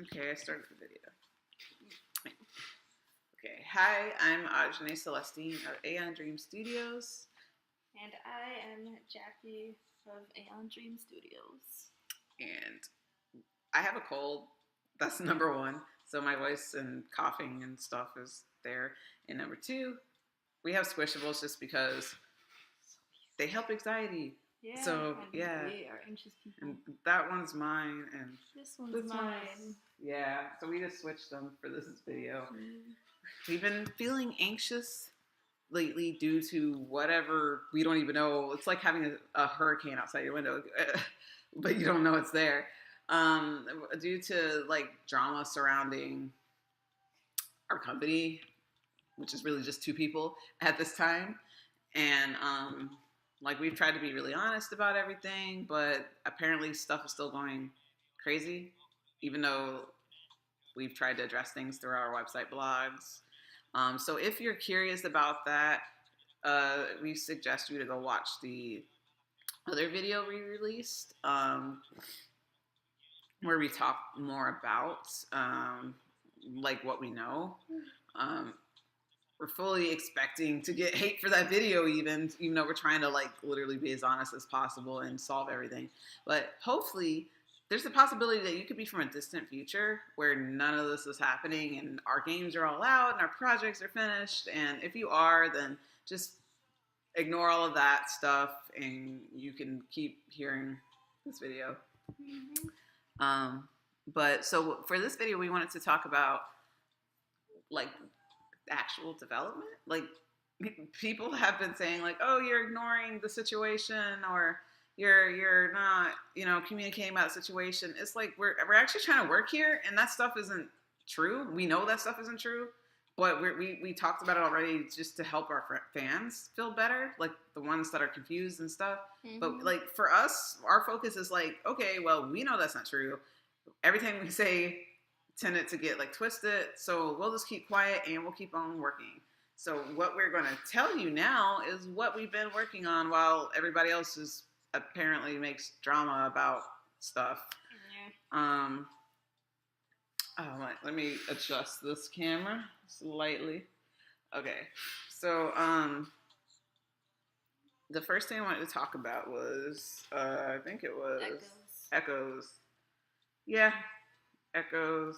Okay, I started the video. Okay, hi, I'm Ajane Celestine of Aeon Dream Studios. And I am Jackie of Aeon Dream Studios. And I have a cold. That's number one. So my voice and coughing and stuff is there. And number two, we have Squishables just because they help anxiety. Yeah, So, and yeah. we are anxious people. And that one's mine. And this one's mine. Yeah, so we just switched them for this video. We've been feeling anxious lately due to whatever we don't even know. It's like having a hurricane outside your window, but you don't know it's there. Due to like drama surrounding our company, which is really just two people at this time, and like we've tried to be really honest about everything, but apparently stuff is still going crazy, even though we've tried to address things through our website blogs. So if you're curious about that, we suggest you to go watch the other video we released, where we talk more about like what we know. We're fully expecting to get hate for that video, even though we're trying to like literally be as honest as possible and solve everything. But hopefully, there's a possibility that you could be from a distant future where none of this is happening and our games are all out and our projects are finished. And if you are, then just ignore all of that stuff and you can keep hearing this video. But so for this video, we wanted to talk about like actual development. Like people have been saying like, oh, you're ignoring the situation, or you're not, communicating about the situation. It's like we're actually trying to work here, and that stuff isn't true. We know that stuff isn't true, but we talked about it already just to help our fans feel better, like the ones that are confused and stuff. Mm-hmm. But like for us, our focus is like, okay, well, we know that's not true. Everything we say tended to get like twisted, so we'll just keep quiet and we'll keep on working. So what we're going to tell you now is what we've been working on while everybody else is apparently makes drama about stuff. Yeah. Let me adjust this camera slightly. Okay. So the first thing I wanted to talk about was I think it was Echoes. Yeah, Echoes.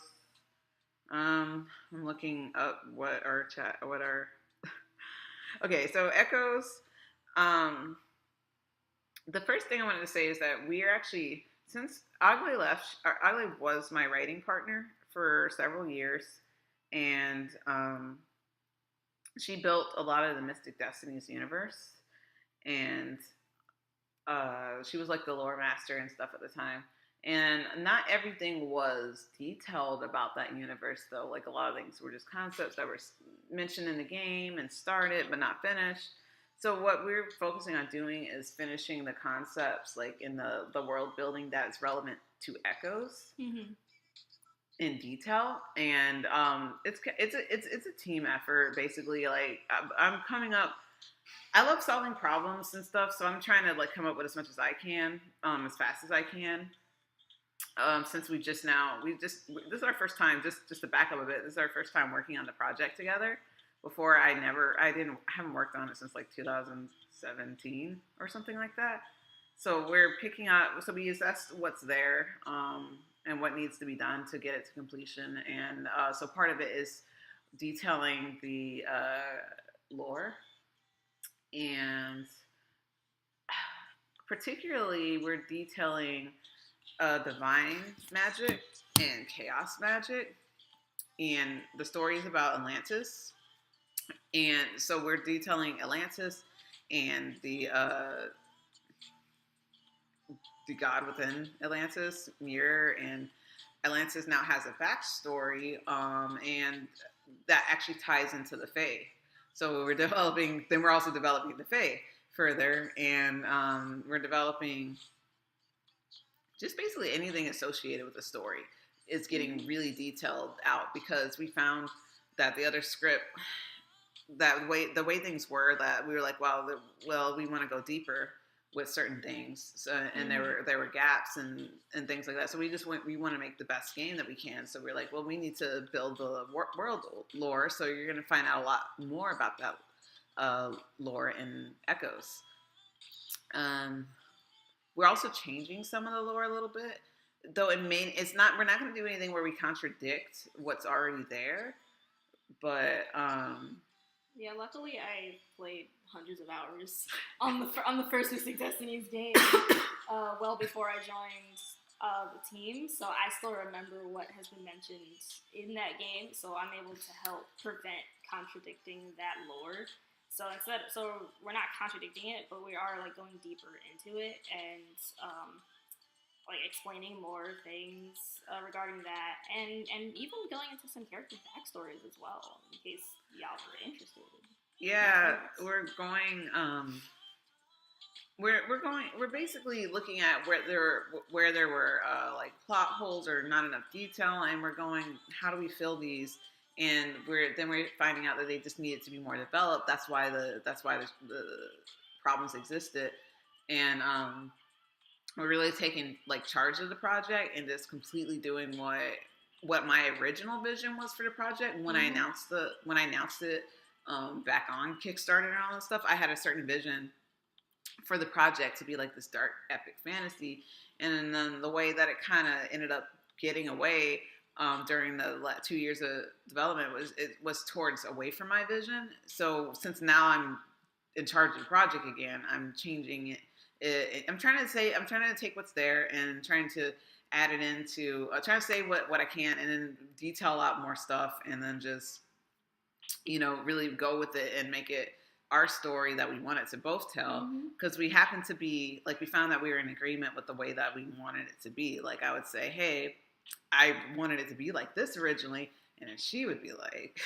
I'm looking up what our okay, so Echoes. The first thing I wanted to say is that we are actually, since Agle left, Agle was my writing partner for several years, and she built a lot of the Mystic Destinies universe, and she was like the lore master and stuff at the time. And not everything was detailed about that universe, though. Like a lot of things were just concepts that were mentioned in the game and started but not finished. So what we're focusing on doing is finishing the concepts, like in the world building that's relevant to Echoes in detail. And it's a team effort, basically. Like I'm coming up. I love solving problems and stuff, so I'm trying to like come up with as much as I can, as fast as I can. Since this is our first time, just to back up a bit, this is our first time working on the project together. Before I haven't worked on it since like 2017 or something like that. So we're picking up, so we assessed what's there, and what needs to be done to get it to completion. And so part of it is detailing the lore, and particularly we're detailing divine magic and chaos magic, and the stories about Atlantis. And so we're detailing Atlantis and the god within Atlantis, Mirror, and Atlantis now has a backstory, and that actually ties into the Fae. So we're also developing the Fae further, and we're developing just basically anything associated with the story is getting really detailed out, because we found that the other script, the way things were, that we were like, well, we want to go deeper with certain things. So, and there were gaps and things like that. So we want to make the best game that we can. So we're like, well, we need to build the world lore. So you're going to find out a lot more about that lore in Echoes. We're also changing some of the lore a little bit, though it's not. We're not going to do anything where we contradict what's already there. But yeah, luckily I played hundreds of hours on the first Mystic Destinies game, well before I joined the team. So I still remember what has been mentioned in that game. So I'm able to help prevent contradicting that lore. So we're not contradicting it, but we are like going deeper into it and like explaining more things regarding that, and even going into some character backstories as well, in case y'all were interested. Yeah, we're going. We're basically looking at where there were like plot holes or not enough detail, and we're going, how do we fill these? And we're finding out that they just needed to be more developed. That's why the problems existed, and we're really taking like charge of the project and just completely doing what my original vision was for the project. When I announced it back on Kickstarter and all that stuff, I had a certain vision for the project to be like this dark epic fantasy, and then the way that it kind of ended up getting away during the 2 years of development was towards away from my vision. So since now I'm in charge of the project again, I'm changing it. I'm trying to take what's there and trying to add it into, trying to say what I can, and then detail out more stuff, and then just, really go with it and make it our story that we wanted to both tell. Because we happen to be, like, we found that we were in agreement with the way that we wanted it to be. Like, I would say, hey, I wanted it to be like this originally, and then she would be like,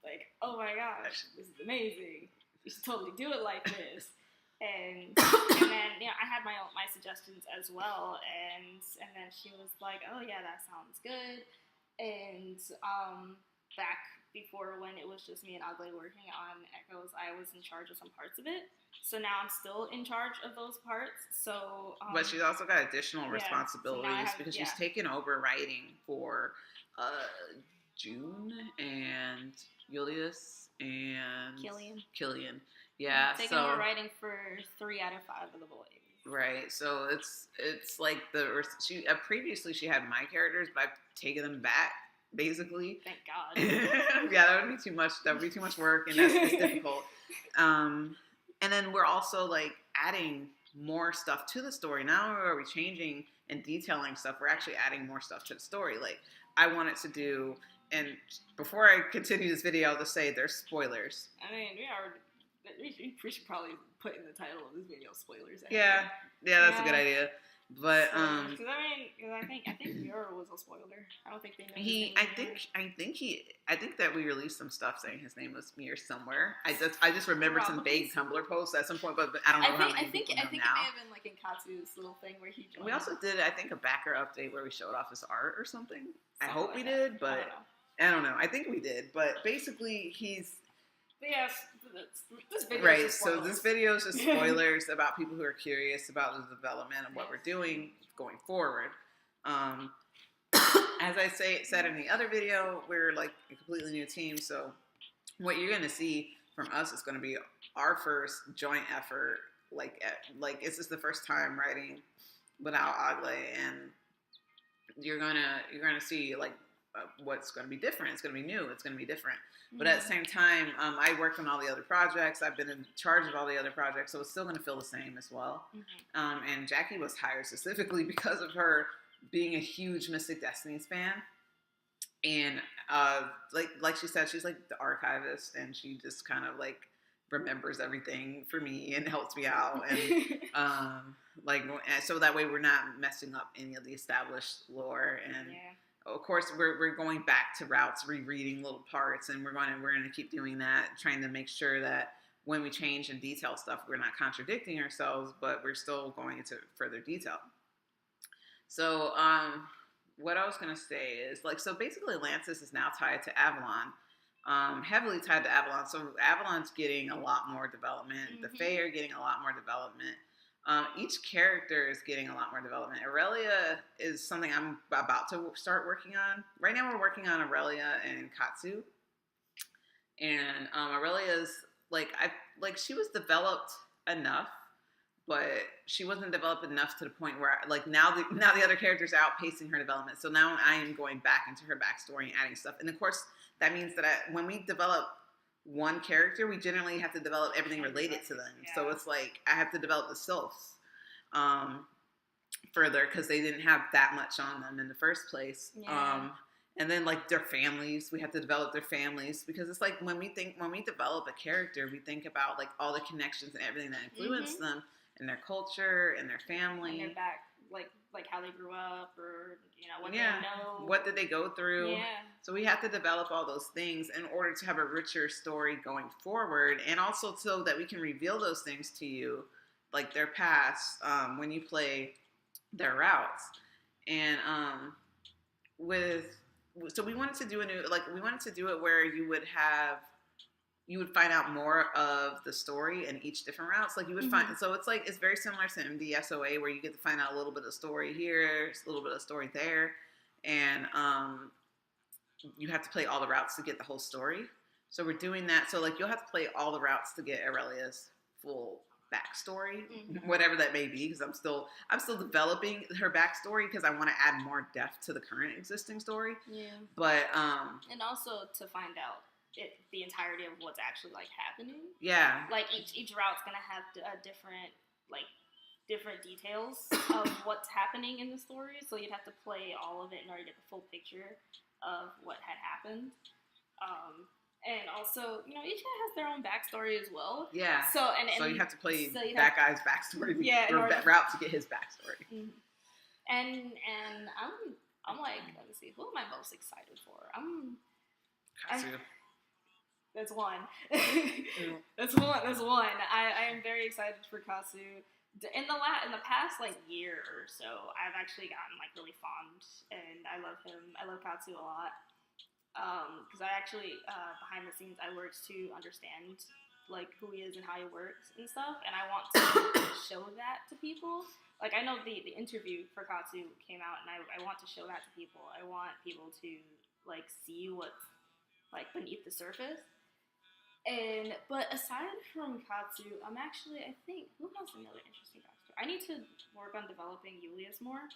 like, oh my gosh, this is amazing. You should totally do it like this. And then I had my suggestions as well, and then she was like, oh yeah, that sounds good. And back before, when it was just me and Ugly working on Echoes, I was in charge of some parts of it. So now I'm still in charge of those parts. So but she's also got additional responsibilities, because she's taken over writing for June and Julius and Killian. Yeah, taking over writing for 3 out of 5 of the boys. Right, so it's like previously she had my characters, but I've taken them back basically. Thank God. Yeah, that would be too much. That would be too much work, and it's difficult. And then we're also like adding more stuff to the story. Not only are we changing and detailing stuff, we're actually adding more stuff to the story. Like, I wanted to do, and before I continue this video, I'll just say there's spoilers. I mean, we should probably put in the title of this video spoilers. Yeah, that's a good idea. But because I think Muir was a spoiler. I don't think they know. I think that we released some stuff saying his name was Muir somewhere. I just remembered some vague Tumblr posts at some point, but I don't know how many people know now. I think it may have been like in Katsu's little thing where he joined. We also did, I think, a backer update where we showed off his art or something. I hope we did, but I don't know. I think we did, but basically he's. Yes, this video. Right, so this video is just spoilers about people who are curious about the development of what we're doing going forward. As I said in the other video, we're like a completely new team, so what you're going to see from us is going to be our first joint effort. Like this is the first time writing without Agle, and you're gonna see like what's going to be different. It's going to be new. It's going to be different. But at the same time, I worked on all the other projects. I've been in charge of all the other projects, so it's still going to feel the same as well. And Jackie was hired specifically because of her being a huge Mystic Destinies fan. And like she said, she's like the archivist, and she just kind of like remembers everything for me and helps me out. And so that way we're not messing up any of the established lore. And of course, we're going back to routes, rereading little parts, and we're going to keep doing that, trying to make sure that when we change and detail stuff, we're not contradicting ourselves, but we're still going into further detail. So, what I was going to say is, so basically Lancis is now tied to Avalon, heavily tied to Avalon. So Avalon's getting a lot more development. The Fae are getting a lot more development. Each character is getting a lot more development. Aurelia is something I'm about to start working on. Right now, we're working on Aurelia and Katsu, and Aurelia's like she was developed enough, but she wasn't developed enough to the point where like now the other characters are outpacing her development. So now I am going back into her backstory and adding stuff, and of course that means that when we develop one character, we generally have to develop everything related to them. Yeah. So it's like I have to develop the sylphs further because they didn't have that much on them in the first place. Yeah. And then like their families, we have to develop their families because it's like when we develop a character, we think about like all the connections and everything that influence them and their culture and their family. And their back, like how they grew up or what they know. What did they go through? Yeah. So we have to develop all those things in order to have a richer story going forward, and also so that we can reveal those things to you, like their past, when you play their routes. And so we wanted to do we wanted to do it where you would find out more of the story in each different routes. Like you would find, so it's very similar to MDSOA where you get to find out a little bit of story here, a little bit of story there, and you have to play all the routes to get the whole story. So we're doing that. So like you'll have to play all the routes to get Aurelia's full backstory, whatever that may be, because I'm still developing her backstory because I want to add more depth to the current existing story. Yeah. But and also to find out the entirety of what's actually like happening. Yeah. Like each route's gonna have different details of what's happening in the story, so you'd have to play all of it in order to get the full picture of what had happened. And also, each guy has their own backstory as well. Yeah. So you have to play that guy's backstory. Yeah. Or route to get his backstory. Mm-hmm. And I'm like, let me see, who am I most excited for? Katsu. That's one. That's one. I am very excited for Katsu. In the past year or so, I've actually gotten really fond, and I love him. I love Katsu a lot. Because I actually behind the scenes I worked to understand who he is and how he works and stuff, and I want to show that to people. Like I know the interview for Katsu came out, and I want to show that to people. I want people to see what's beneath the surface. But aside from Katsu, I think who has another interesting backstory? I need to work on developing Julius more.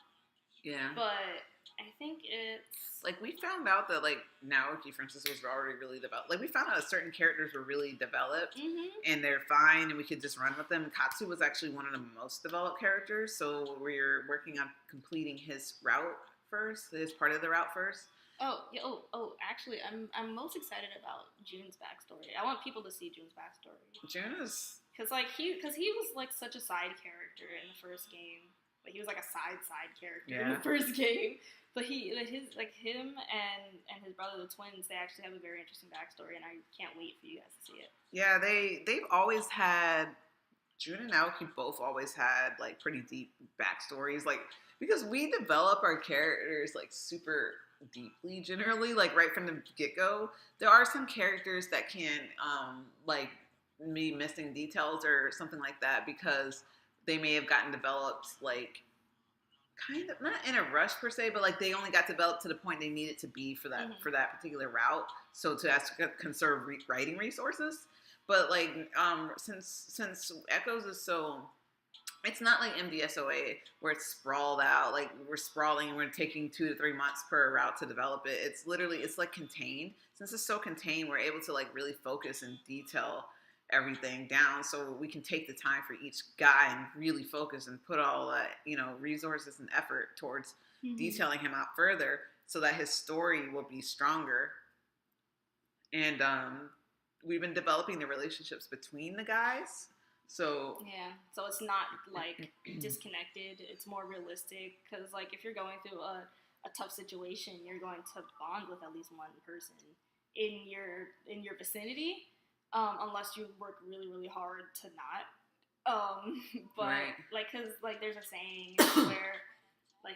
Yeah. But I think it's we found out that Naoki, for instance, was already really developed. We found out that certain characters were really developed and they're fine and we could just run with them. Katsu was actually one of the most developed characters, so we're working on completing his route first, his part of the route first. Actually, I'm most excited about June's backstory. I want people to see June's backstory. June is because he was such a side character in the first game. He was a side character in the first game, but him and his brother, the twins, they actually have a very interesting backstory, and I can't wait for you guys to see it. Yeah, they've always had, June and Naoki both always had pretty deep backstories, because we develop our characters super deeply generally, right from the get-go. There are some characters that can be missing details or something like that because they may have gotten developed kind of not in a rush per se, but they only got developed to the point they needed to be for that for that particular route. So to conserve writing resources, but since Echoes is so, it's not like MDSOA where it's sprawled out. We're sprawling and we're taking 2 to 3 months per route to develop it. It's literally contained. Since it's so contained, we're able to really focus and detail everything down so we can take the time for each guy and really focus and put all resources and effort towards detailing him out further so that his story will be stronger. And we've been developing the relationships between the guys, so it's not disconnected. It's more realistic because if you're going through a tough situation, you're going to bond with at least one person in your vicinity. Unless you work really, really hard to not. But, because, there's a saying where,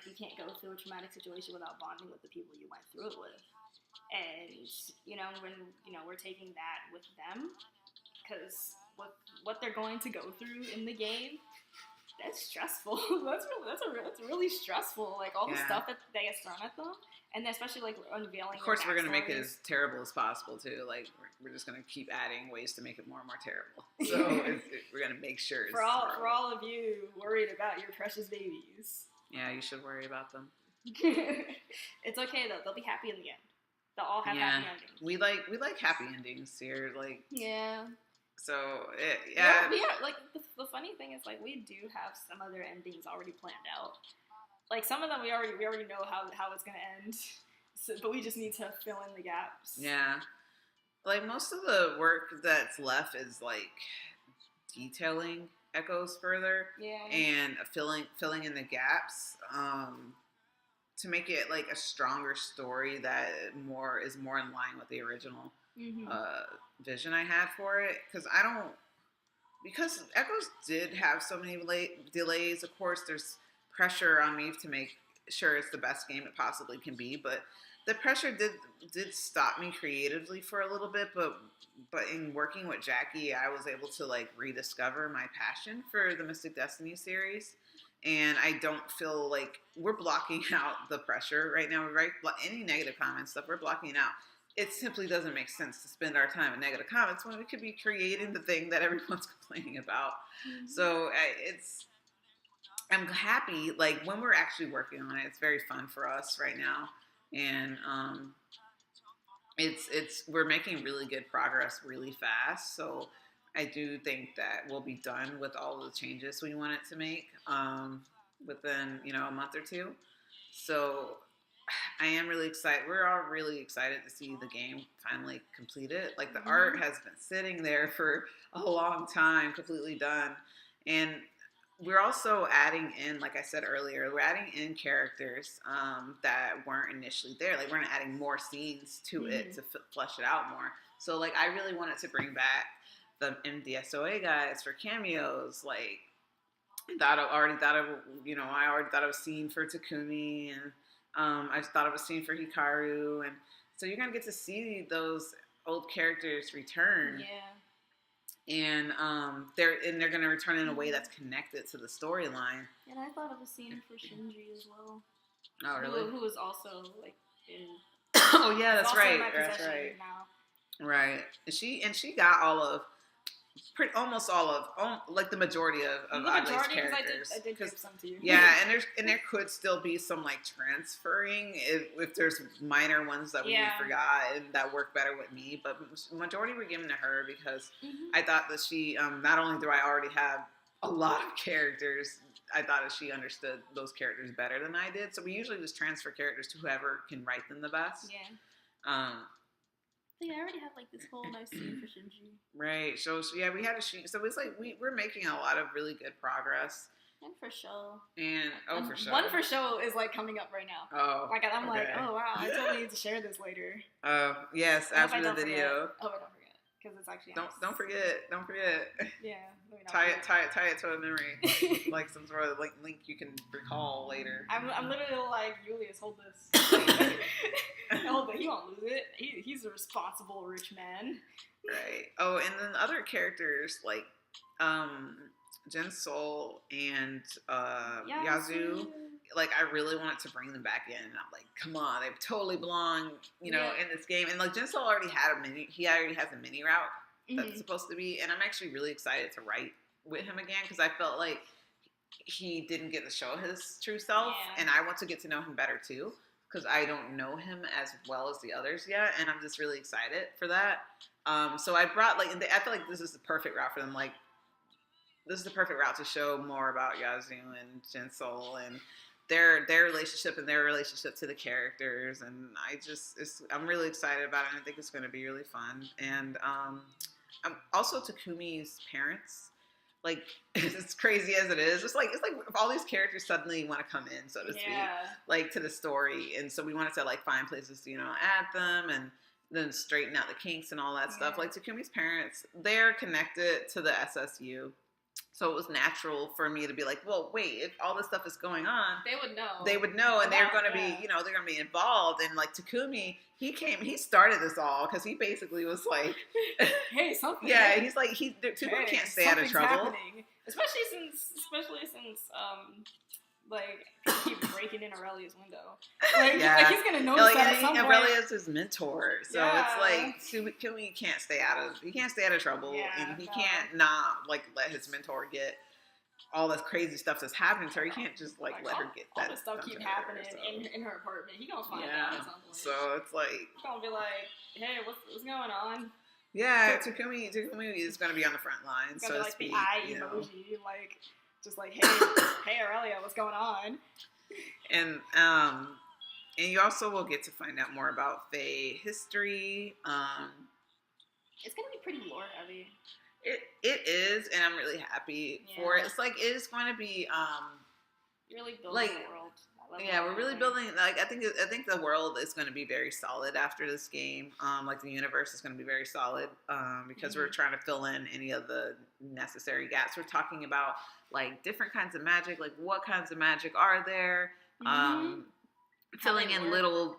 you can't go through a traumatic situation without bonding with the people you went through it with. And, when, we're taking that with them, because what they're going to go through in the game, That's stressful. That's really stressful. Like all the Yeah. stuff that gets thrown at them, and especially like unveiling. Of course, their we're gonna make it backstories. as terrible as possible too. Like we're just gonna keep adding ways to make it more and more terrible. So we're gonna make sure it's for all of you worried about your precious babies. Yeah, you should worry about them. It's okay though; they'll be happy in the end. They'll all have happy endings. We like happy endings here. Like yeah. So yeah. Like the funny thing is like we do have some other endings already planned out. Like some of them we already know how it's gonna end, so, but we just need to fill in the gaps. Yeah, like most of the work that's left is like detailing Echoes further, and filling in the gaps to make it like a stronger story that is more in line with the original vision I had for it. Because Echoes did have so many delays. Of course, there's pressure on me to make sure it's the best game it possibly can be, but the pressure did stop me creatively for a little bit, but in working with Jackie, I was able to like rediscover my passion for the Mystic Destinies series, and I don't feel like we're blocking out the pressure right now, right? Any negative comments stuff we're blocking out. It simply doesn't make sense to spend our time in negative comments when we could be creating the thing that everyone's complaining about. Mm-hmm. So I'm happy, like, when we're actually working on it, it's very fun for us right now. And we're making really good progress really fast. So I do think that we'll be done with all the changes we wanted to make within, a month or two. So I am really excited. We're all really excited to see the game finally completed. Like the art has been sitting there for a long time, completely done. And we're also adding in, like I said earlier, we're adding in characters that weren't initially there. Like we're adding more scenes to it to flesh it out more. So like I really wanted to bring back the MDSOA guys for cameos. Like I already thought I was seen for Takumi, and I thought I was seen for Hikaru, and so you're gonna get to see those old characters return. Yeah. And they're gonna return in a way that's connected to the storyline. And I thought of a scene for Shinji as well. Oh, really? Who was also like in. Oh yeah, that's right. That's right. Now. Right. And she got almost all of like the majority of Agle's characters. I did give some to you. Yeah, and there could still be some like transferring if there's minor ones that we forgot and that work better with me, but majority were given to her because I thought that she not only do I already have a lot of characters, I thought that she understood those characters better than I did. So we usually just transfer characters to whoever can write them the best. Yeah. Yeah, I already have like this whole nice scene for Shinji. Right. So yeah, we had a shoot. So it's like we're making a lot of really good progress. And for show. For show. One for show is like coming up right now. Oh. Like I'm like, oh wow, I totally need to share this later. Yes, after the video. Oh, I don't forget because it's actually. Don't forget. Yeah. Tie it to a memory, like some sort of like link you can recall later. I'm literally like, Julius, hold this. Hold it. He won't lose it. He's a responsible rich man. Right. Oh, and then other characters like Jin Sol and Yazoo. Like I really wanted to bring them back in, and I'm like, come on, they totally belong, in this game. And like Jin Sol already has a mini route that's supposed to be, and I'm actually really excited to write with him again because I felt like he didn't get to show his true self, and I want to get to know him better too because I don't know him as well as the others yet, and I'm just really excited for that. So I brought I feel like this is the perfect route for them. Like this is the perfect route to show more about Yazoo and Jin Sol and their relationship and their relationship to the characters, and I'm really excited about it, and I think it's going to be really fun. And I'm also Takumi's parents. Like as crazy as it is, it's like if all these characters suddenly want to come in, so to speak, like to the story, and so we wanted to like find places to add them and then straighten out the kinks and all that stuff. Like Takumi's parents, they're connected to the SSU. So it was natural for me to be like, well, wait, if all this stuff is going on, they would know. They would know, and they're going to be, they're going to be involved. And like Takumi, he started this all because he basically was like, hey, something. Yeah, he's like, Takumi can't stay out of trouble. Happening. Especially since like people keep breaking in Aurelia's window. Like, like he's gonna notice that at some point. Aurelia's his mentor, so it's like Takumi can't stay out of trouble, and he can't not like let his mentor get all this crazy stuff that's happening to her. He can't just like let her get that. All this stuff keep happening in her apartment. He gonna find out at some point. So it's like he's gonna be like, hey, what's going on? Yeah, Takumi is gonna be on the front line, so to like speak. The eye emoji, like. Just like, hey, Aurelia, what's going on? And you also will get to find out more about Faye history. It's gonna be pretty lore heavy. It is, and I'm really happy for it. It's like it is going to be really building the world. Yeah, we're really building. Like I think the world is going to be very solid after this game. Like the universe is going to be very solid because we're trying to fill in any of the necessary gaps. We're talking about like different kinds of magic, like what kinds of magic are there, filling in little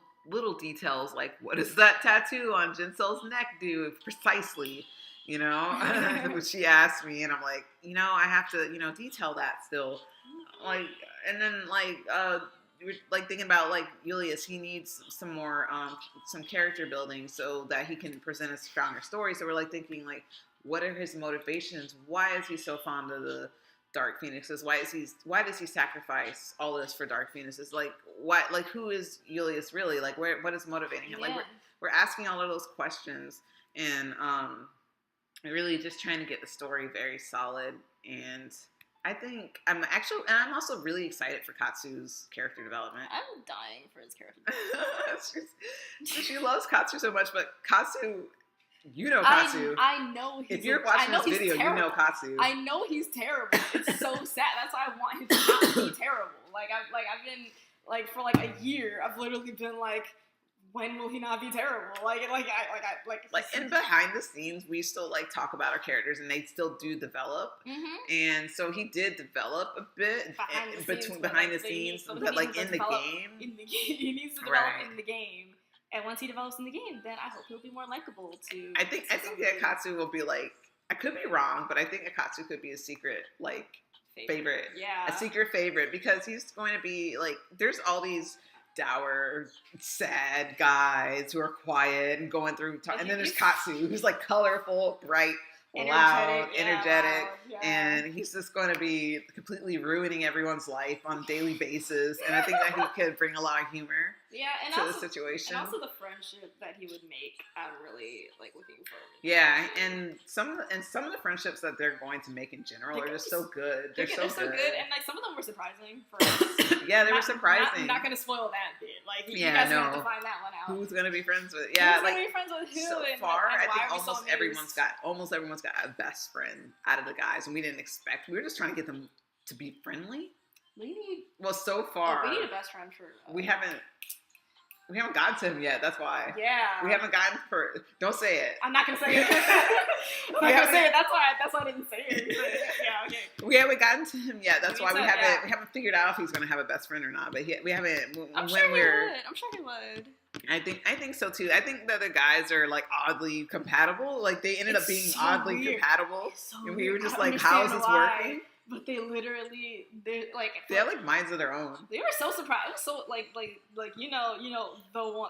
details like what does that tattoo on Jinsel's neck do precisely, which she asked me, and I'm like, I have to, detail that still, like, and then we're like thinking about like Julius, he needs some more some character building so that he can present a stronger story. So we're like thinking like, what are his motivations? Why is he so fond of the Dark Phoenixes? Why does he sacrifice all this for Dark Phoenixes? Like what? Like who is Julius really? Like what is motivating him? Like we're asking all of those questions, and really just trying to get the story very solid. And I think I'm also really excited for Katsu's character development. I'm dying for his character development. She loves Katsu so much, but Katsu. You know Katsu. I know if you're watching this video, you know Katsu. I know he's terrible. It's so sad. That's why I want him to not be terrible. I've been like for like a year. I've literally been like, when will he not be terrible? Like and behind the scenes, we still like talk about our characters, and they still do develop. And so he did develop a bit behind the scenes, but like in the game. He needs to develop in the game. And once he develops in the game, then I hope he'll be more likable to. I think that Akatsu will be like, I could be wrong, but I think Akatsu could be a secret like favorite. Yeah. A secret favorite, because he's going to be like, there's all these dour, sad guys who are quiet and going through, and then there's Katsu, who's like colorful, bright, loud, energetic, and he's just going to be completely ruining everyone's life on a daily basis. And I think that he could bring a lot of humor to the situation. And also the friendship that he would make, I'm really like looking forward to. Yeah, and some of the friendships that they're going to make in general are just so good. They're so good, and like some of them were surprising for us. Yeah, they were surprising. I'm not going to spoil that bit. Like you guys have to find that one out. Who's going to be friends with? Yeah, who's going to be friends with who? So far, I think almost everyone's got a best friend out of the guys, and we didn't expect. We were just trying to get them to be friendly. So far, we need a best friend for. We haven't gotten to him yet. That's why. Yeah. We haven't gotten for. Don't say it. I'm not gonna say it. I'm not gonna say it. That's why I didn't say it. Yeah. Okay. We haven't gotten to him yet. That's why we haven't figured out if he's gonna have a best friend or not. But we haven't. I'm sure he would. I think so too. I think that the guys are like oddly compatible. Like they ended up being so oddly compatible, and we were just like, "How is this working?" But they have like minds of their own. They were so surprised. It was so like the one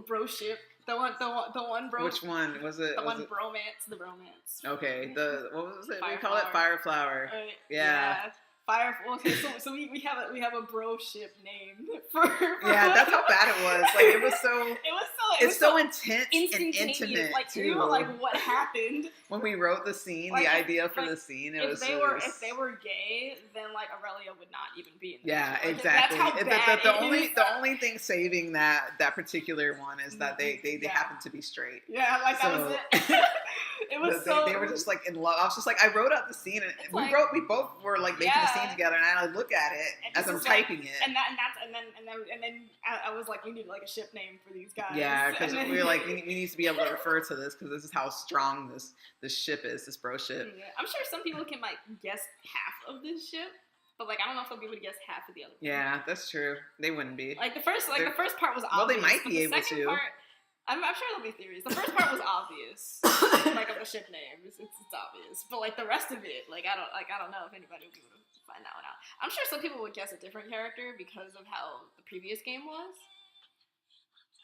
bro ship. The one bro. Which one was it? The bromance. Okay. What was it? We call it Fire Flower. Yeah. Fire. Okay, so we have a bro ship name for that's how bad it was. Like it was so. It's so intense and intimate like, too. You know, like what happened when we wrote the scene, the idea for the scene. If they were gay, then like Aurelia would not even be in. Exactly. That's how bad the only thing saving that particular one is that they happen to be straight. Yeah, like that was it. It was so. They were just like in love. I was just like, I wrote out the scene, and we both were like making the scene together, and I look at it as I'm typing it. And then I was like, we need like a ship name for these guys. Yeah, because we were like, we need to be able to refer to this because this is how strong this ship is, this bro ship. Yeah. I'm sure some people can like guess half of this ship. But like, I don't know if they'll be able to guess half of the other. Yeah, that's true. They wouldn't be. Like the first part was obvious. Well, they might be able to. Part, I'm sure there'll be theories. The first part was obvious, like of the ship name. It's obvious. But like the rest of it, I don't know if anybody would be able to find that one out. I'm sure some people would guess a different character because of how the previous game was.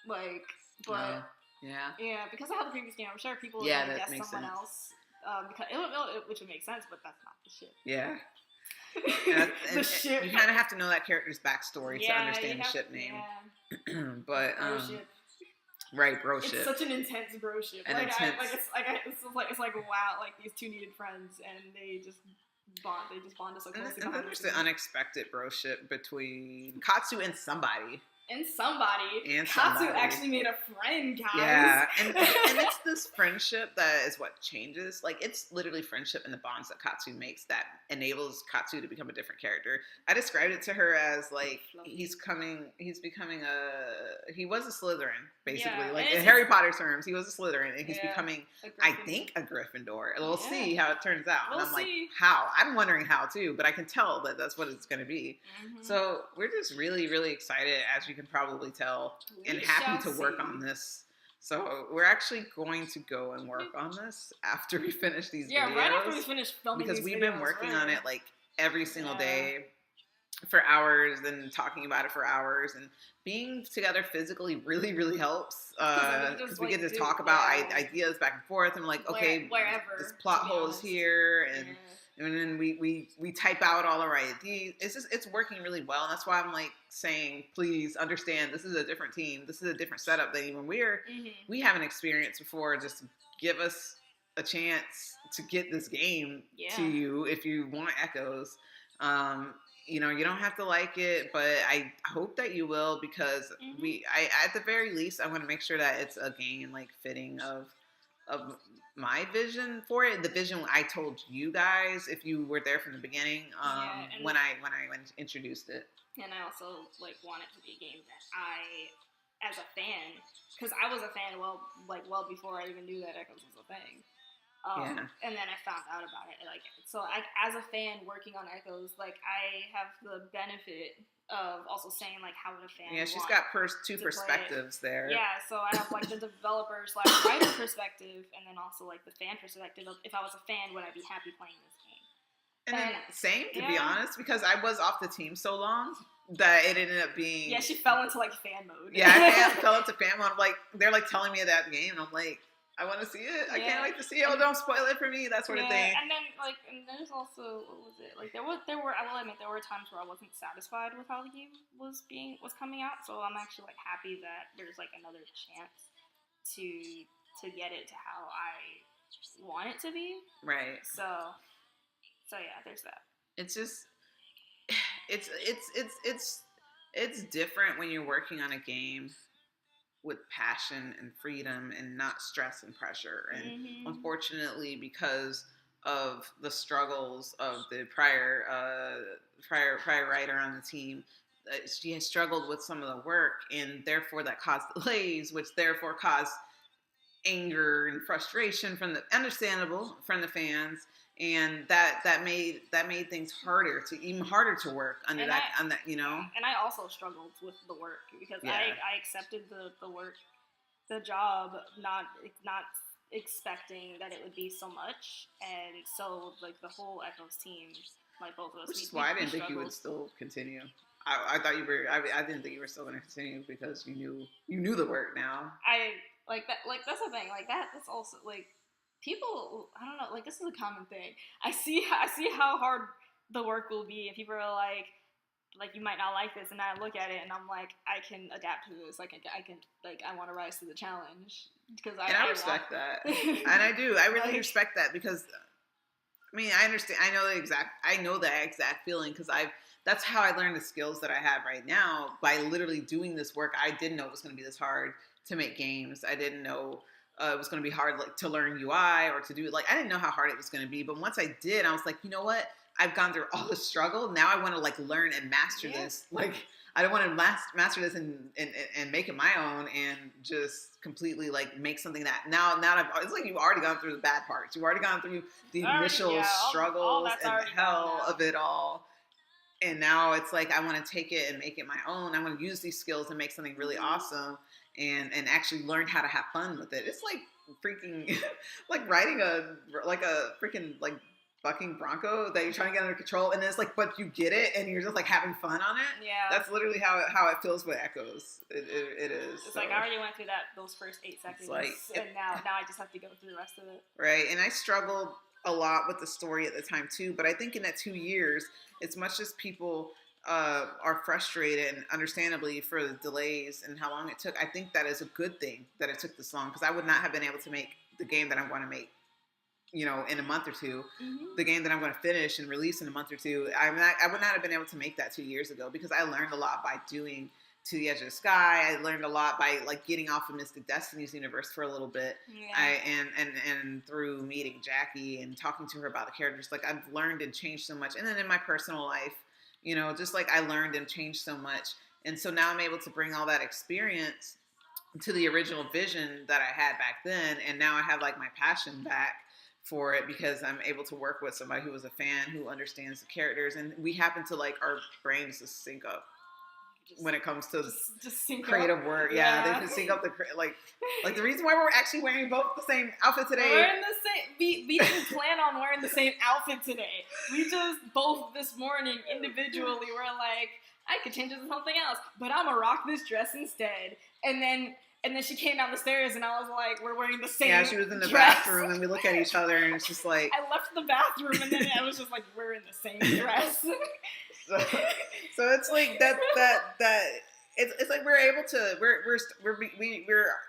Because of how the previous game, I'm sure people would guess someone else. Because which would make sense, but that's not the ship. Yeah. The ship. You kind of have to know that character's backstory to understand the ship name. Yeah. But bro ship. Right, bro ship. It's such an intense bro ship. It's like wow, like these two needed friends, and they just bond. They just bond so closely. And then there's the unexpected bro ship between Katsu and somebody. Katsu actually made a friend, guys. Yeah, and it's this friendship that is what changes. Like, it's literally friendship and the bonds that Katsu makes that enables Katsu to become a different character. I described it to her as, like, he was a Slytherin, basically. Like, in Harry Potter terms, he was a Slytherin, and he's becoming, I think, a Gryffindor. And we'll see how it turns out. And I'm like, how? I'm wondering how, too, but I can tell that that's what it's going to be. Mm-hmm. So, we're just really, really excited, as you can probably tell, and happy to work on this. So we're actually going to go and work on this after we finish these videos. Yeah, right after we finish filming because we've been working on it like every single day for hours and talking about it for hours, and being together physically really, really helps because we get to talk about ideas back and forth. And like, okay, this plot hole is here, and then we type out all our ideas. It's working really well, and that's why I'm like saying, please understand, this is a different team. This is a different setup than even we haven't experienced before. Just give us a chance to get this game to you if you want Echoes. You don't have to like it, but I hope that you will, because I at the very least, I want to make sure that it's a game like fitting of my vision for it, the vision I told you guys if you were there from the beginning, when I introduced it. And I also want it to be a game that I, as a fan, because I was a fan well before I even knew that Echoes was a thing. And then I found out about it. As a fan working on Echoes, I have the benefit of also saying how would a fan. Yeah, she's got two perspectives there. Yeah, so I have the developer/writer perspective, and then also the fan perspective of, if I was a fan, would I be happy playing this game? And then same, to be honest, because I was off the team so long that it ended up being. Yeah, she fell into fan mode. Yeah, I fell into fan mode. They're telling me that game, and I'm like, I want to see it. I can't wait to see it. Oh, don't spoil it for me. That sort of thing. And then and there's also, what was it? There were. I will admit, there were times where I wasn't satisfied with how the game was coming out. So I'm actually happy that there's another chance to get it to how I want it to be. Right. So yeah, there's that. It's just, it's different when you're working on a game with passion and freedom and not stress and pressure. And unfortunately, because of the struggles of the prior writer on the team, she has struggled with some of the work, and therefore that caused delays, which therefore caused anger and frustration understandable from the fans. And that made things even harder to work under And I also struggled with the work because I accepted the work, the job, not expecting that it would be so much, and so the whole Echoes team, both of us. Which is why I didn't think you would still continue. I thought you were. I didn't think you were still going to continue because you knew the work now. That's the thing. That's also people, I don't know, this is a common thing. I see how hard the work will be, and people are you might not like this, and I look at it and I'm like, I can adapt to this. I want to rise to the challenge because I respect that, and I do. I really respect that because, I understand. I know that exact feeling because that's how I learned the skills that I have right now by literally doing this work. I didn't know it was going to be this hard to make games. I didn't know. it was going to be hard like to learn UI or to do like I didn't know how hard it was going to be. But once I did, I was like, you know what? I've gone through all this struggle. Now I want to like learn and master this. Like I don't want to master this and make it my own and just completely like make something that now it's like you've already gone through the bad parts. You've already gone through the initial struggles and hell of it all. And now it's like I want to take it and make it my own. I want to use these skills and make something really awesome and actually learn how to have fun with it. It's like freaking like riding a freaking like bucking bronco that you're trying to get under control, and it's like, but you get it, and you're just like having fun on it. Yeah, that's literally how it feels with Echoes. It is. It's so, like I already went through those first 8 seconds, like, and now I just have to go through the rest of it. Right, and I struggled a lot with the story at the time too, but I think in that 2 years, as much as people are frustrated, and understandably for the delays and how long it took, I think that is a good thing that it took this long, because I would not have been able to make the game that I'm going to make, you know, in a month or two, the game that I'm going to finish and release in a month or two. I would not have been able to make that 2 years ago, because I learned a lot by doing To the Edge of the Sky. I learned a lot by like getting off of Mystic Destinies universe for a little bit. And through meeting Jackie and talking to her about the characters, like I've learned and changed so much. And then in my personal life, you know, just like I learned and changed so much. And so now I'm able to bring all that experience to the original vision that I had back then. And now I have like my passion back for it, because I'm able to work with somebody who was a fan, who understands the characters, and we happen to like our brains to sync up when it comes to just sync creative up. work. Yeah, they can sync up the like the reason why we're actually wearing both the same outfit today. We're wearing the same. We didn't plan on wearing the same outfit today. We just both this morning individually were like, I could change it to something else, but I'm gonna rock this dress instead. And then she came down the stairs, and I was like, we're wearing the same Yeah, she was in the dress. bathroom, and we look at each other, and it's just like... I left the bathroom, and then I was just like, we're in the same dress. so it's like that it's like we're able to...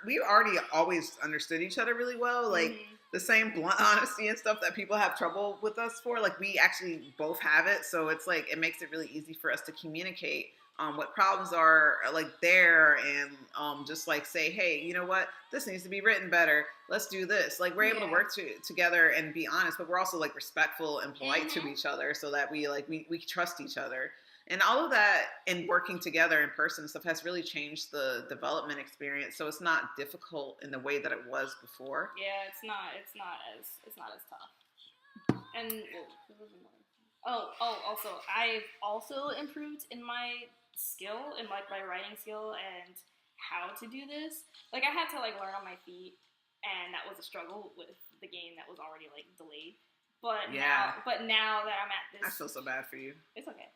We already always understood each other really well. Like, the same blunt honesty and stuff that people have trouble with us for, like, we actually both have it. So it's like, it makes it really easy for us to communicate what problems are like there, and just like say, hey, you know what, this needs to be written better, let's do this. Like, we're able to work together and be honest, but we're also like respectful and polite to each other, so that we trust each other. And all of that, and working together in person and stuff, has really changed the development experience. So it's not difficult in the way that it was before. Yeah, it's not as tough. And also I've also improved in my skill, in like my writing skill and how to do this. Like, I had to like learn on my feet, and that was a struggle with the game that was already like delayed. But now that I'm at this, I feel so bad for you. It's okay.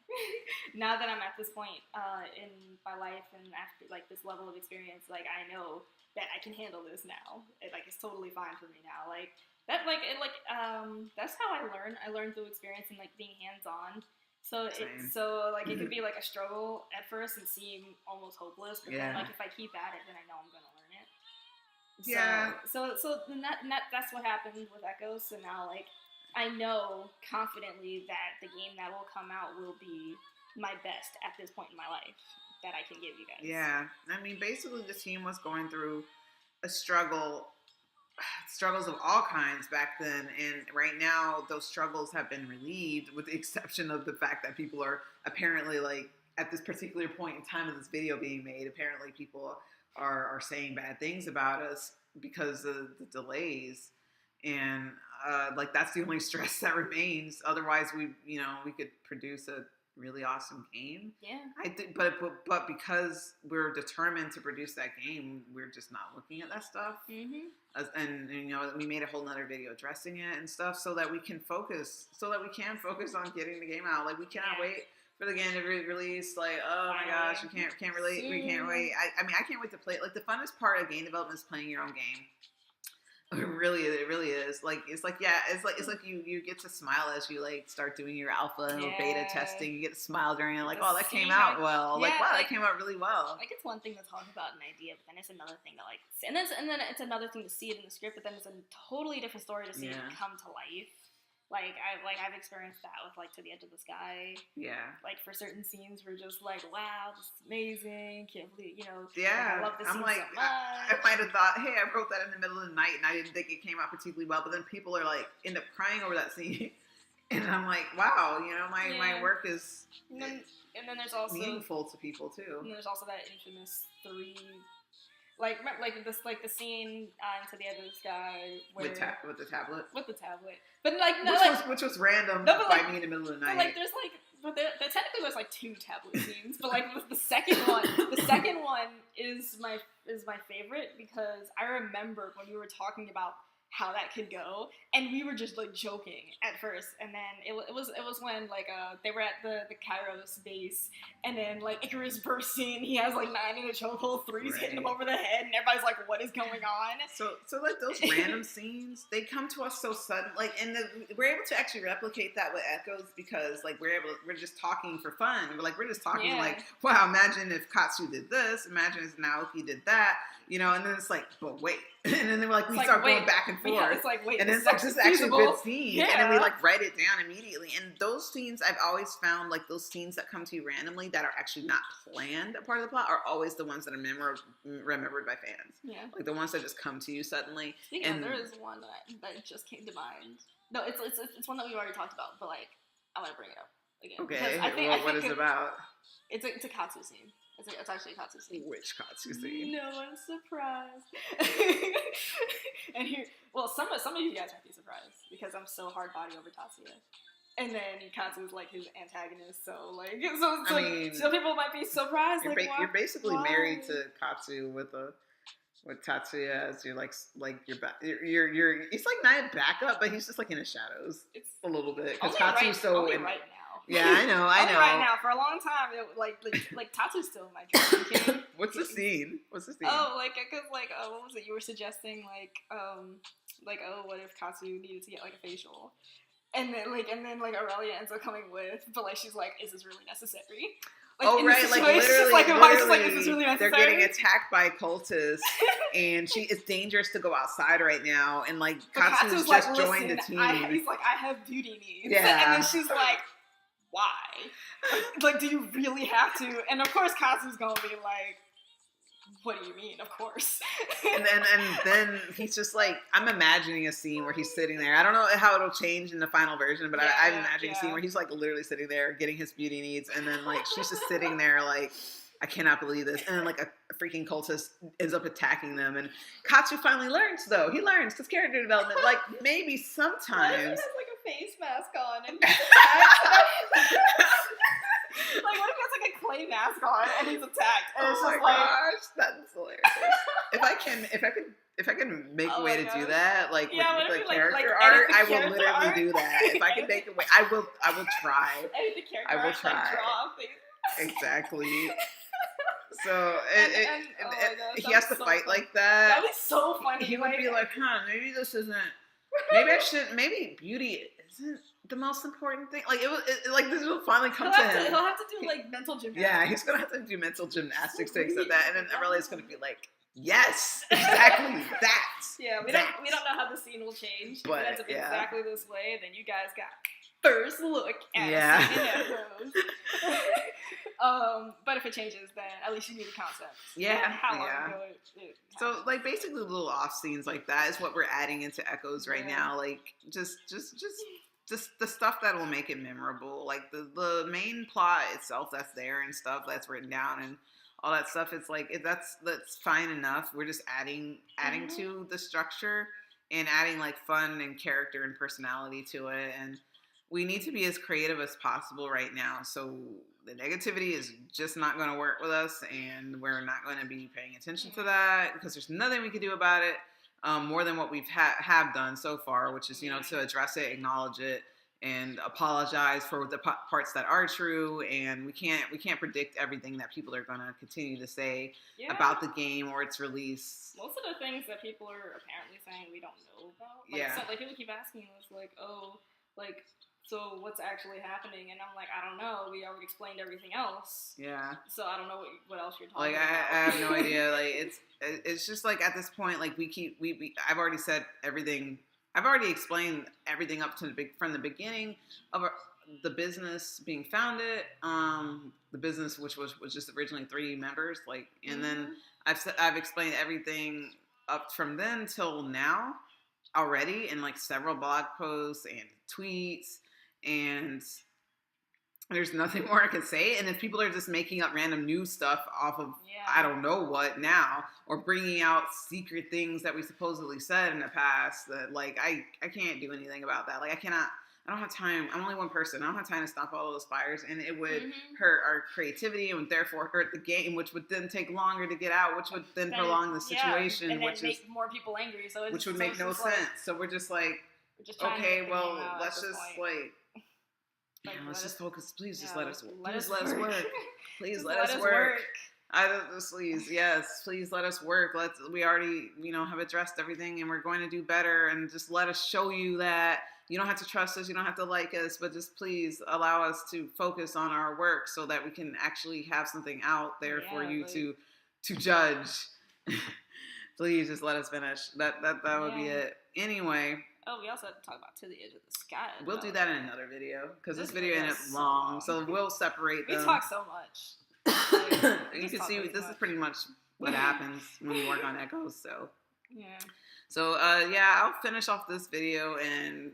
Now that I'm at this point in my life, and after like this level of experience, like I know that I can handle this now. It's totally fine for me now. Like that, that's how I learn. I learned through experience and like being hands on. So it could be like a struggle at first and seem almost hopeless, but then like if I keep at it, then I know I'm gonna learn it. So then that's what happened with Echoes. So now like I know confidently that the game that will come out will be my best at this point in my life that I can give you guys. Yeah, I mean, basically the team was going through struggles of all kinds back then, and right now those struggles have been relieved, with the exception of the fact that people are apparently, like, at this particular point in time of this video being made, apparently people are saying bad things about us because of the delays, and like that's the only stress that remains. Otherwise, we could produce a really awesome game. Yeah. I think, but because we're determined to produce that game, we're just not looking at that stuff. And we made a whole nother video addressing it and stuff, so that we can focus on getting the game out. Like, we cannot wait for the game to be released. Like, oh my gosh, we can't wait. I mean, I can't wait to play it. Like, the funnest part of game development is playing your own game. It really is. Like, it's like you get to smile as you like start doing your alpha and beta testing. You get to smile during it, like, oh, that came out well. Like, wow, that came out really well. Like, it's one thing to talk about an idea, but then it's another thing to like, and then it's another thing to see it in the script, but then it's a totally different story to see it come to life. I've experienced that with like To the Edge of the Sky. Yeah. Like for certain scenes, we're just like, wow, this is amazing. Can't believe, Yeah. I love this I'm scene like, so much. I might have thought, hey, I wrote that in the middle of the night, and I didn't think it came out particularly well. But then people are like, end up crying over that scene, and I'm like, wow, my work is. And then there's also meaningful to people too. And there's also that infamous 3. Like the scene To the Edge of the Sky where with the tablet, but like no, which was random by me in the middle of the night. But like there's like, technically there's like 2 tablet scenes, but like the second one is my favorite because I remember when we were talking about how that could go, and we were just like joking at first, and then it was when like they were at the Kairos base, and then like Icarus bursts in, he has like 9 in a chokehold, 3's hitting him over the head, and everybody's like, what is going on? So like those random scenes, they come to us so sudden, like, and we're able to actually replicate that with Echoes because like we're just talking for fun. We're just talking like, wow, imagine if Katsu did this, imagine if Naoki did that, and then it's like, but wait. And then we start going back and forth. It's like, wait, and then it's like, this is actually a good scene. And then we like write it down immediately. And those scenes, I've always found like those scenes that come to you randomly that are actually not planned a part of the plot are always the ones that are remembered by fans. Yeah. Like the ones that just come to you suddenly. There is one that just came to mind. No, it's one that we already talked about, but like I want to bring it up again. Okay. What is it about? It's a Katsu scene. It's actually a Katsu scene. Which Katsu scene? No one's surprised. And here, well, some of you guys might be surprised because I'm so hard body over Tatsuya. And then Katsu is like his antagonist, so some people might be surprised. You're basically married to Katsu with Tatsuya as your you're he's like not a backup, but he's just like in the shadows. It's a little bit because Katsu's right now. Yeah, I know. Right now, for a long time, like Tatsu's still my dream king. What's the scene? Oh, because what was it? You were suggesting what if Katsu needed to get like a facial, and then Aurelia ends up coming with, but like she's like, is this really necessary? Literally, is this really necessary? They're getting attacked by cultists, and it's dangerous to go outside right now, and like Katsu's just joined the team. He's like, I have beauty needs, yeah, and then she's like, why? Like, do you really have to? And of course, Katsu's gonna be like, what do you mean? Of course. and then he's just like, I'm imagining a scene where he's sitting there. I don't know how it'll change in the final version, but I'm imagining a scene where he's like literally sitting there getting his beauty needs, and then like she's just sitting there like, I cannot believe this. And then like a freaking cultist ends up attacking them, and Katsu finally learns though. He learns because character development, like maybe sometimes. What if he has like a face mask on and like what if he has like a clay mask on and he's attacked? And it's just gosh, that's hilarious. If I can make a way to do that, like with character art, I will literally do that. If I can make a way, I will try. I will try. Exactly. So he has to fight like that. That was so funny. He would be like, maybe this isn't. Maybe I should. Maybe beauty isn't the most important thing. Like this will finally come to him. He'll have to do like mental gymnastics. Yeah, he's gonna have to do mental gymnastics to accept that, and then Aurelia's gonna be like, yes, exactly that. Yeah, we don't know how the scene will change. But if it ends up exactly this way, then you guys got first look at Echoes. But if it changes, then at least you need a concept. Yeah. How long ago it so like basically little off scenes like that is what we're adding into Echoes right now. Like just the stuff that will make it memorable. Like the main plot itself that's there and stuff that's written down and all that stuff. It's like that's fine enough. We're just adding to the structure and adding like fun and character and personality to it. And we need to be as creative as possible right now. So the negativity is just not going to work with us, and we're not going to be paying attention to that because there's nothing we can do about it more than what we've have done so far, which is, to address it, acknowledge it, and apologize for the parts that are true. And we can't predict everything that people are going to continue to say about the game or its release. Most of the things that people are apparently saying we don't know about. So, people keep asking us so what's actually happening? And I'm like, I don't know. We already explained everything else. Yeah. So I don't know what else you're talking about. I have no idea. Like it's just like at this point, like I've already said everything. I've already explained everything up to from the beginning of the business being founded. The business, which was just originally 3 members, like, and then I've explained everything up from then till now already in like several blog posts and tweets, and there's nothing more I can say. And if people are just making up random new stuff off of I don't know what now, or bringing out secret things that we supposedly said in the past, that like I can't do anything about that. Like I don't have time. I'm only one person. I don't have time to stomp all those fires, and it would hurt our creativity and would therefore hurt the game, which would then take longer to get out, which would then prolong the situation, and which make more people angry. So which would make no sense. So we're just like, okay, well, let's just like let's just focus. Please just let us work. Please let us work. Please let us work. We already, have addressed everything, and we're going to do better, and just let us show you that you don't have to trust us, you don't have to like us, but just please allow us to focus on our work so that we can actually have something out there for you to judge. Please just let us finish. That would be it. Anyway. Oh, we also have to talk about To the Edge of the Sky. We'll do that in another video, because this video ended up long, so we'll separate them. We talk so much. You can see this is pretty much what happens when you work on echoes. So I'll finish off this video, and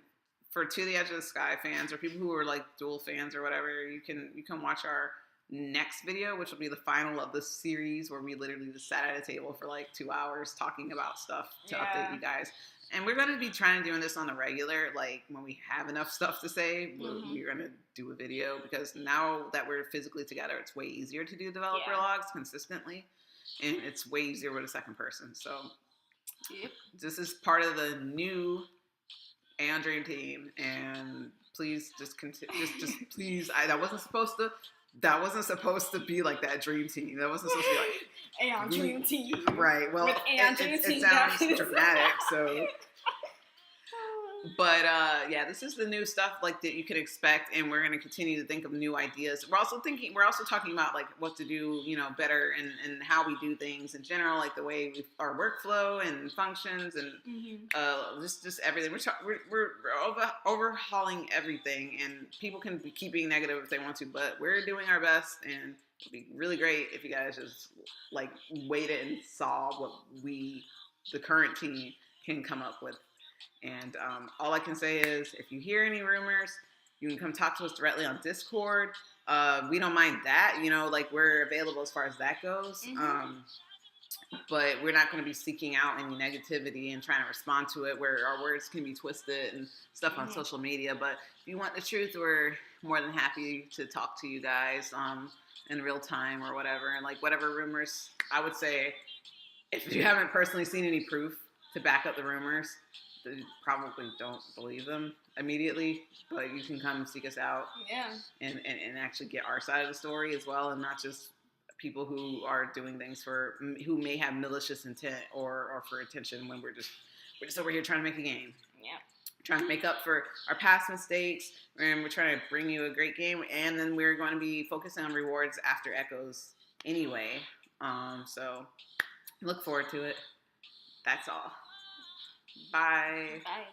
for To the Edge of the Sky fans, or people who are like dual fans or whatever, you can watch our next video, which will be the final of this series, where we literally just sat at a table for like 2 hours talking about stuff to update you guys. And we're going to be trying to do this on the regular, like when we have enough stuff to say, we're going to do a video, because now that we're physically together, it's way easier to do developer logs consistently, and it's way easier with a second person. So this is part of the new Aeon Dream Team, and please just continue. Just please. That wasn't supposed to be like that Dream Team. That wasn't supposed to be like Aeon Dream Team. Right. Well, it sounds dramatic. So, but this is the new stuff like that you can expect, and we're going to continue to think of new ideas. We're also talking about like what to do, better, and how we do things in general, like the way our workflow and functions, and just everything. We're overhauling everything, and people can keep being negative if they want to, but we're doing our best, and it'd be really great if you guys just like waited and saw what the current team, can come up with. And all I can say is, if you hear any rumors, you can come talk to us directly on Discord. We don't mind that, like we're available as far as that goes. But we're not going to be seeking out any negativity and trying to respond to it, where our words can be twisted and stuff on social media. But if you want the truth, we're more than happy to talk to you guys in real time or whatever. And like whatever rumors, I would say, if you haven't personally seen any proof to back up the rumors, probably don't believe them immediately, but you can come seek us out and actually get our side of the story as well, and not just people who are doing things who may have malicious intent or for attention, when we're just over here trying to make a game, trying to make up for our past mistakes, and we're trying to bring you a great game, and then we're going to be focusing on rewards after Echoes anyway, so look forward to it. That's all. Bye. Bye.